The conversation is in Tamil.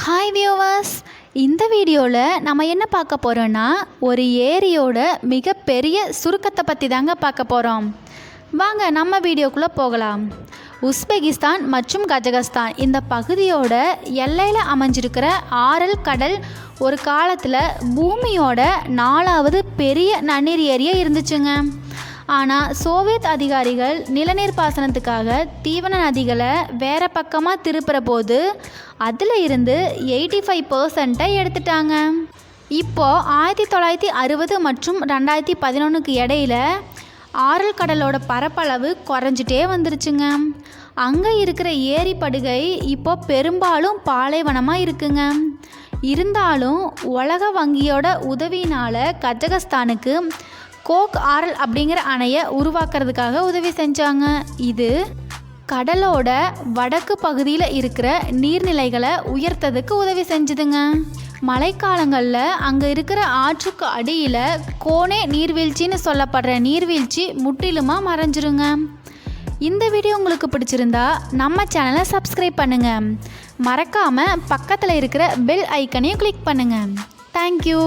ஹாய் வியூவர்ஸ், இந்த வீடியோவில் நம்ம என்ன பார்க்க போகிறோன்னா ஒரு ஏரியோட மிகப்பெரிய சுருக்கத்தை பற்றி தாங்க பார்க்க போகிறோம். வாங்க நம்ம வீடியோக்குள்ளே போகலாம். உஸ்பெகிஸ்தான் மற்றும் கஜகஸ்தான் இந்த பகுதியோட எல்லையில் அமைஞ்சிருக்கிற ஆரல் கடல் ஒரு காலத்தில் பூமியோட 4வது பெரிய நன்னீர் ஏரியா இருந்துச்சுங்க. ஆனால் சோவியத் அதிகாரிகள் நிலநீர் பாசனத்துக்காக தீவன நதிகளை வேறு பக்கமாக திருப்புற போது அதில் இருந்து 85% எடுத்துட்டாங்க. இப்போது 1960 மற்றும் 2011க்கு இடையில ஆரல் கடலோட பரப்பளவு குறைஞ்சிட்டே வந்துருச்சுங்க. அங்கே இருக்கிற ஏரி படுகை இப்போ பெரும்பாலும் பாலைவனமாக இருக்குங்க. இருந்தாலும் உலக வங்கியோட உதவியினால் கஜகஸ்தானுக்கு கோக் ஆரல் அப்படிங்கிற அணையை உருவாக்குறதுக்காக உதவி செஞ்சாங்க. இது கடலோட வடக்கு பகுதியில் இருக்கிற நீர்நிலைகளை உயர்த்ததுக்கு உதவி செஞ்சுதுங்க. மழைக்காலங்களில் அங்கே இருக்கிற ஆற்றுக்கு அடியில் கோனே நீர்வீழ்ச்சின்னு சொல்லப்படுற நீர்வீழ்ச்சி முற்றிலுமாக மறைஞ்சிருங்க. இந்த வீடியோ உங்களுக்கு பிடிச்சிருந்தா நம்ம சேனலை சப்ஸ்கிரைப் பண்ணுங்கள். மறக்காமல் பக்கத்தில் இருக்கிற பெல் ஐக்கனையும் கிளிக் பண்ணுங்கள். தேங்க்யூ.